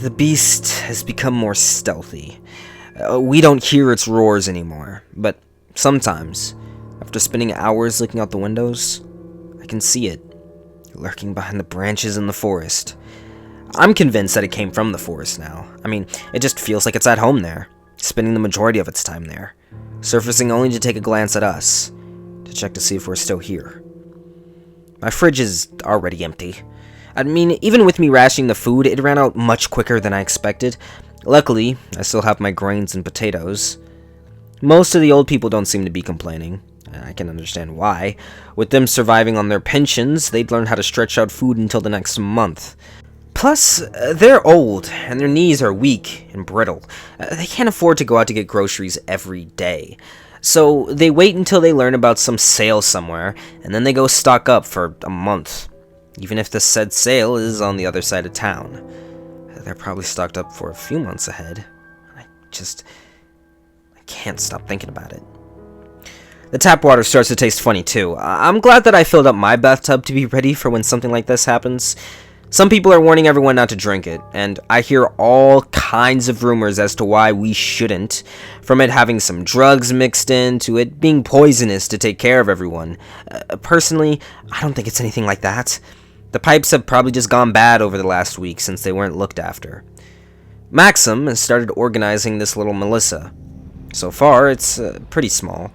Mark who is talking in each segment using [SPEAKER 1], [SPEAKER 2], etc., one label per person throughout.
[SPEAKER 1] The beast has become more stealthy. We don't hear its roars anymore, but sometimes, after spending hours looking out the windows, I can see it, lurking behind the branches in the forest. I'm convinced that it came from the forest now. I mean, it just feels like it's at home there, spending the majority of its time there, surfacing only to take a glance at us, to check to see if we're still here. My fridge is already empty. I mean, even with me rationing the food, it ran out much quicker than I expected. Luckily, I still have my grains and potatoes. Most of the old people don't seem to be complaining. I can understand why. With them surviving on their pensions, they'd learn how to stretch out food until the next month. Plus, they're old, and their knees are weak and brittle. They can't afford to go out to get groceries every day. So they wait until they learn about some sale somewhere, and then they go stock up for a month. Even if the said sale is on the other side of town. They're probably stocked up for a few months ahead. I can't stop thinking about it. The tap water starts to taste funny too. I'm glad that I filled up my bathtub to be ready for when something like this happens. Some people are warning everyone not to drink it, and I hear all kinds of rumors as to why we shouldn't, from it having some drugs mixed in, to it being poisonous to take care of everyone. Personally, I don't think it's anything like that. The pipes have probably just gone bad over the last week since they weren't looked after. Maxim has started organizing this little Melissa. So far, it's pretty small.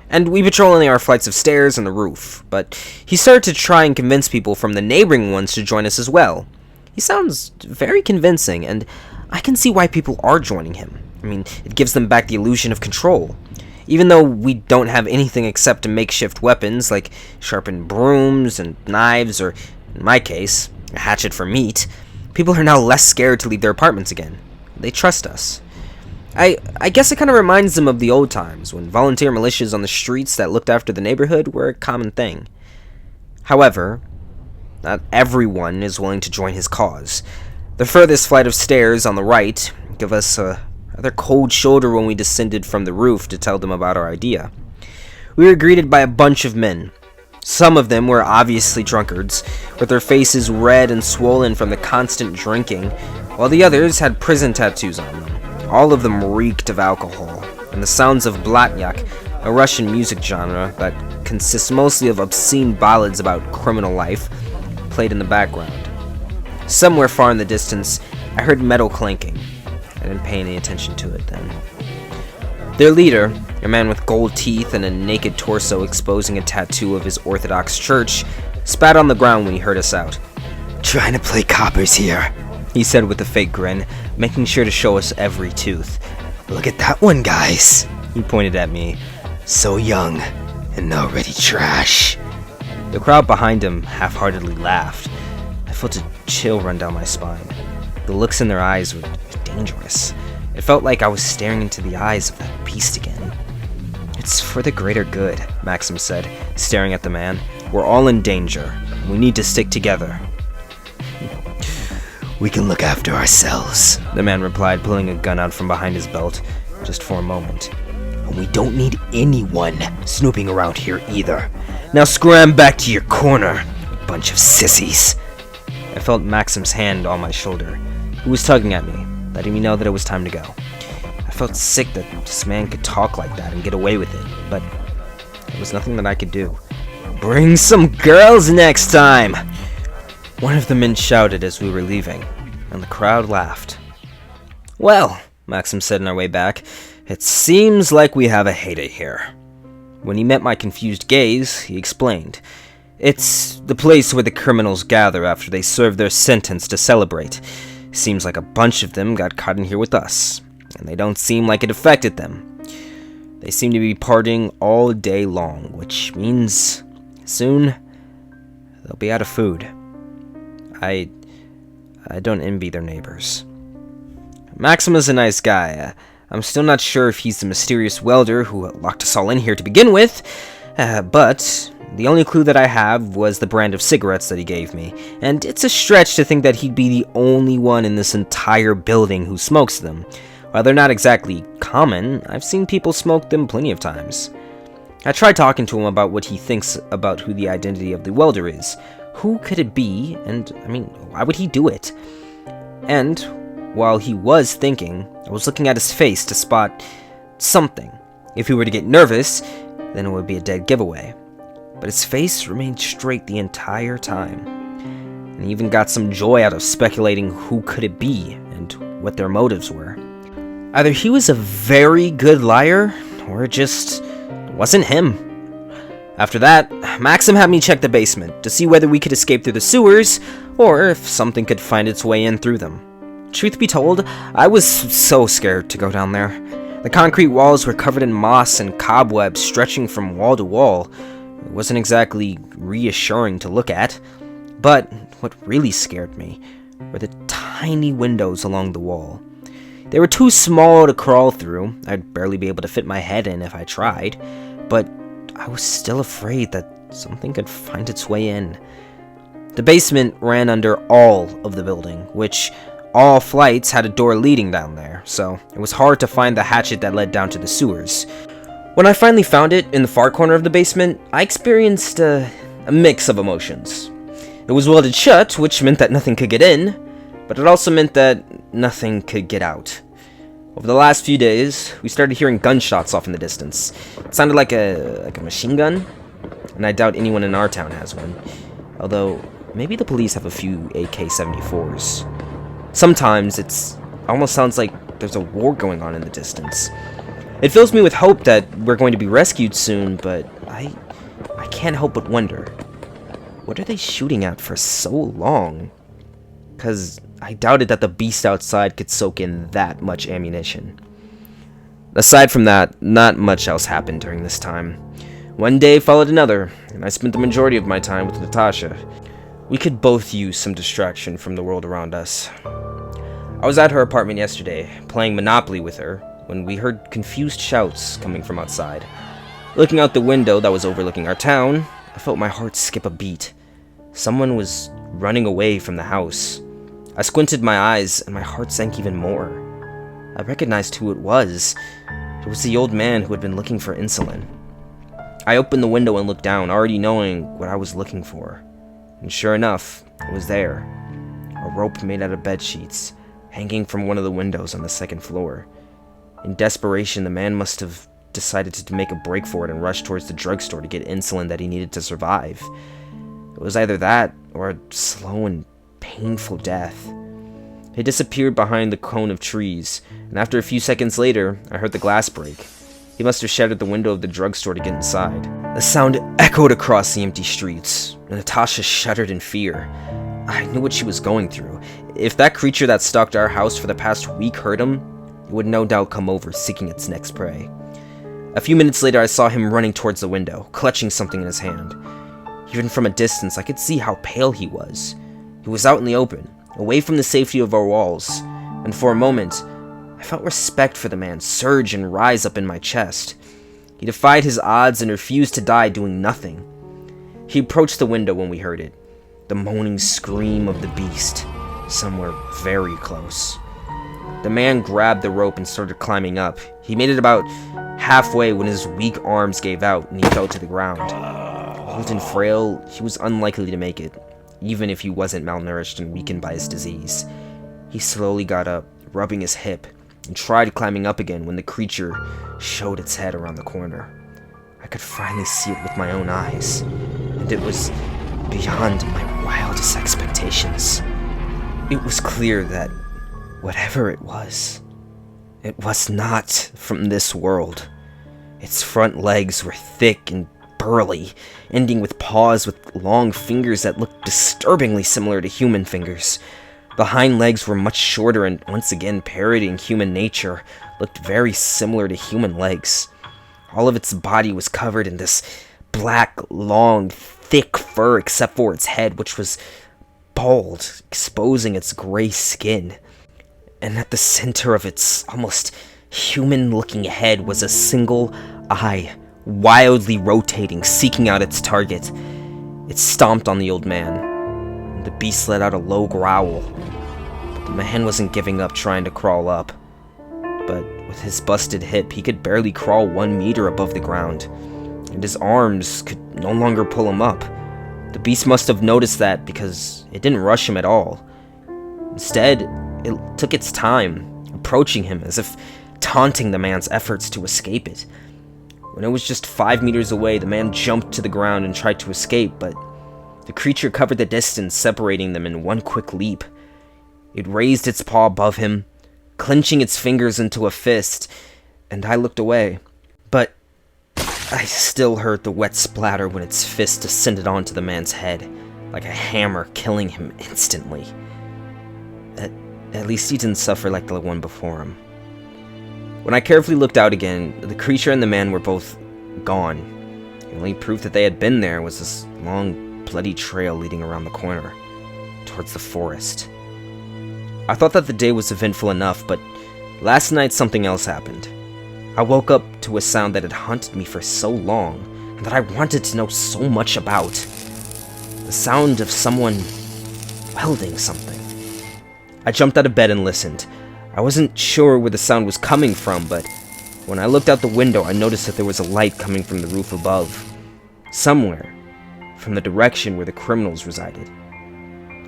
[SPEAKER 1] And we patrol only our flights of stairs and the roof, but he started to try and convince people from the neighboring ones to join us as well. He sounds very convincing, and I can see why people are joining him. I mean, it gives them back the illusion of control. Even though we don't have anything except makeshift weapons like sharpened brooms and knives, or, in my case, a hatchet for meat, people are now less scared to leave their apartments again. They trust us. I guess it kind of reminds them of the old times, when volunteer militias on the streets that looked after the neighborhood were a common thing. However, not everyone is willing to join his cause. The furthest flight of stairs on the right gave us a rather cold shoulder when we descended from the roof to tell them about our idea. We were greeted by a bunch of men. Some of them were obviously drunkards, with their faces red and swollen from the constant drinking, while the others had prison tattoos on them. All of them reeked of alcohol, and the sounds of blatnyak, a Russian music genre that consists mostly of obscene ballads about criminal life, played in the background. Somewhere far in the distance, I heard metal clanking. I didn't pay any attention to it then. Their leader, a man with gold teeth and a naked torso exposing a tattoo of his Orthodox church, spat on the ground when he heard us out.
[SPEAKER 2] "Trying to play coppers here,"
[SPEAKER 1] he said with a fake grin, making sure to show us every tooth.
[SPEAKER 2] "Look at that one, guys."
[SPEAKER 1] He pointed at me.
[SPEAKER 2] "So young, and already trash."
[SPEAKER 1] The crowd behind him half-heartedly laughed. I felt a chill run down my spine. The looks in their eyes were dangerous. It felt like I was staring into the eyes of that beast again. "It's for the greater good," Maxim said, staring at the man. "We're all in danger. We need to stick together."
[SPEAKER 2] "We can look after ourselves,"
[SPEAKER 1] the man replied, pulling a gun out from behind his belt, just for a moment.
[SPEAKER 2] "And we don't need anyone snooping around here either.
[SPEAKER 1] Now scram back to your corner,
[SPEAKER 2] you bunch of sissies."
[SPEAKER 1] I felt Maxim's hand on my shoulder. He was tugging at me, letting me know that it was time to go. I felt sick that this man could talk like that and get away with it, but there was nothing that I could do. "Bring some girls next time!" One of the men shouted as we were leaving, and the crowd laughed. "Well," Maxim said on our way back, "it seems like we have a heyday here." When he met my confused gaze, he explained. "It's the place where the criminals gather after they serve their sentence to celebrate. Seems like a bunch of them got caught in here with us, and they don't seem like it affected them. They seem to be partying all day long, which means soon they'll be out of food. I don't envy their neighbors." Maxim is a nice guy. I'm still not sure if he's the mysterious welder who locked us all in here to begin with, but the only clue that I have was the brand of cigarettes that he gave me, and it's a stretch to think that he'd be the only one in this entire building who smokes them. While they're not exactly common, I've seen people smoke them plenty of times. I tried talking to him about what he thinks about who the identity of the welder is. Who could it be, and, why would he do it? And while he was thinking, I was looking at his face to spot something. If he were to get nervous, then it would be a dead giveaway. But his face remained straight the entire time. And he even got some joy out of speculating who could it be and what their motives were. Either he was a very good liar, or it just wasn't him. After that, Maxim had me check the basement to see whether we could escape through the sewers, or if something could find its way in through them. Truth be told, I was so scared to go down there. The concrete walls were covered in moss and cobwebs stretching from wall to wall. It wasn't exactly reassuring to look at, but what really scared me were the tiny windows along the wall. They were too small to crawl through. I'd barely be able to fit my head in if I tried, but I was still afraid that something could find its way in. The basement ran under all of the building, which all flights had a door leading down there, so it was hard to find the hatchet that led down to the sewers. When I finally found it in the far corner of the basement, I experienced a mix of emotions. It was welded shut, which meant that nothing could get in, but it also meant that nothing could get out. Over the last few days, we started hearing gunshots off in the distance. It sounded like a machine gun, and I doubt anyone in our town has one. Although, maybe the police have a few AK-74s. Sometimes it almost sounds like there's a war going on in the distance. It fills me with hope that we're going to be rescued soon, but I can't help but wonder, what are they shooting at for so long? 'Cause I doubted that the beast outside could soak in that much ammunition. Aside from that, not much else happened during this time. One day followed another, and I spent the majority of my time with Natasha. We could both use some distraction from the world around us. I was at her apartment yesterday, playing Monopoly with her, when we heard confused shouts coming from outside. Looking out the window that was overlooking our town, I felt my heart skip a beat. Someone was running away from the house. I squinted my eyes, and my heart sank even more. I recognized who it was. It was the old man who had been looking for insulin. I opened the window and looked down, already knowing what I was looking for. And sure enough, it was there. A rope made out of bed sheets, hanging from one of the windows on the second floor. In desperation, the man must have decided to make a break for it and rush towards the drugstore to get insulin that he needed to survive. It was either that, or a slow and painful death. He disappeared behind the cone of trees, and after a few seconds later, I heard the glass break. He must have shattered the window of the drugstore to get inside. The sound echoed across the empty streets, and Natasha shuddered in fear. I knew what she was going through. If that creature that stalked our house for the past week heard him, it would no doubt come over seeking its next prey. A few minutes later, I saw him running towards the window, clutching something in his hand. Even from a distance, I could see how pale he was. He was out in the open, away from the safety of our walls, and for a moment, I felt respect for the man surge and rise up in my chest. He defied his odds and refused to die doing nothing. He approached the window when we heard it, the moaning scream of the beast, somewhere very close. The man grabbed the rope and started climbing up. He made it about halfway when his weak arms gave out and he fell to the ground. Old and frail, he was unlikely to make it, even if he wasn't malnourished and weakened by his disease. He slowly got up, rubbing his hip, and tried climbing up again when the creature showed its head around the corner. I could finally see it with my own eyes, and it was beyond my wildest expectations. It was clear that whatever it was not from this world. Its front legs were thick and burly, ending with paws with long fingers that looked disturbingly similar to human fingers. The hind legs were much shorter and, once again parodying human nature, looked very similar to human legs. All of its body was covered in this black, long, thick fur except for its head, which was bald, exposing its gray skin. And at the center of its almost human-looking head was a single eye, wildly rotating, seeking out its target. It stomped on the old man, and the beast let out a low growl. But the man wasn't giving up trying to crawl up. But with his busted hip, he could barely crawl 1 meter above the ground, and his arms could no longer pull him up. The beast must have noticed that because it didn't rush him at all. Instead, it took its time, approaching him as if taunting the man's efforts to escape it. When it was just 5 meters away, the man jumped to the ground and tried to escape, but the creature covered the distance, separating them in one quick leap. It raised its paw above him, clenching its fingers into a fist, and I looked away. But I still heard the wet splatter when its fist descended onto the man's head, like a hammer, killing him instantly. At least he didn't suffer like the one before him. When I carefully looked out again, the creature and the man were both gone. The only proof that they had been there was this long, bloody trail leading around the corner, towards the forest. I thought that the day was eventful enough, but last night something else happened. I woke up to a sound that had haunted me for so long, and that I wanted to know so much about. The sound of someone welding something. I jumped out of bed and listened. I wasn't sure where the sound was coming from, but when I looked out the window, I noticed that there was a light coming from the roof above. Somewhere, from the direction where the criminals resided.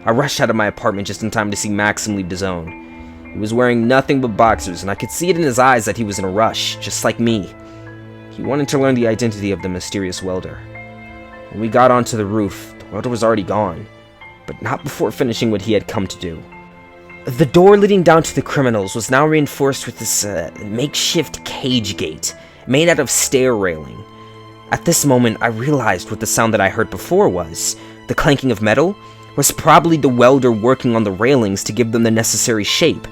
[SPEAKER 1] I rushed out of my apartment just in time to see Maxim leave the zone. He was wearing nothing but boxers, and I could see it in his eyes that he was in a rush, just like me. He wanted to learn the identity of the mysterious welder. When we got onto the roof, the welder was already gone, but not before finishing what he had come to do. The door leading down to the criminals was now reinforced with this makeshift cage gate, made out of stair railing. At this moment, I realized what the sound that I heard before was. The clanking of metal was probably the welder working on the railings to give them the necessary shape.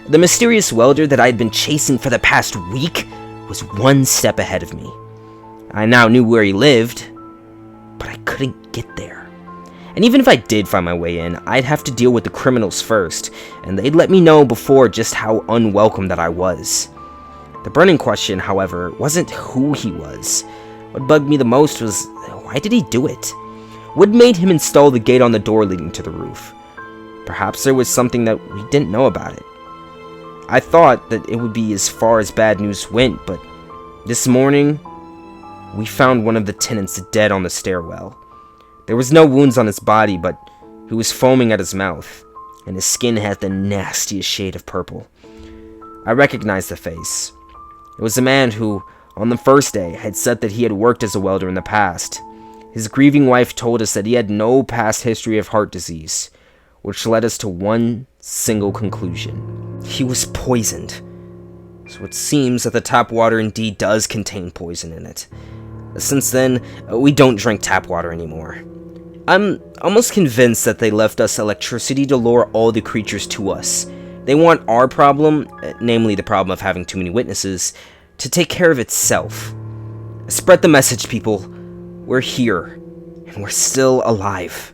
[SPEAKER 1] The mysterious welder that I had been chasing for the past week was one step ahead of me. I now knew where he lived, but I couldn't get there. And even if I did find my way in, I'd have to deal with the criminals first, and they'd let me know before just how unwelcome that I was. The burning question, however, wasn't who he was. What bugged me the most was, why did he do it? What made him install the gate on the door leading to the roof? Perhaps there was something that we didn't know about it. I thought that it would be as far as bad news went, but this morning, we found one of the tenants dead on the stairwell. There was no wounds on his body, but he was foaming at his mouth, and his skin had the nastiest shade of purple. I recognized the face. It was a man who, on the first day, had said that he had worked as a welder in the past. His grieving wife told us that he had no past history of heart disease, which led us to one single conclusion. He was poisoned. So it seems that the tap water indeed does contain poison in it. Since then, we don't drink tap water anymore. I'm almost convinced that they left us electricity to lure all the creatures to us. They want our problem, namely the problem of having too many witnesses, to take care of itself. Spread the message, people. We're here, and we're still alive.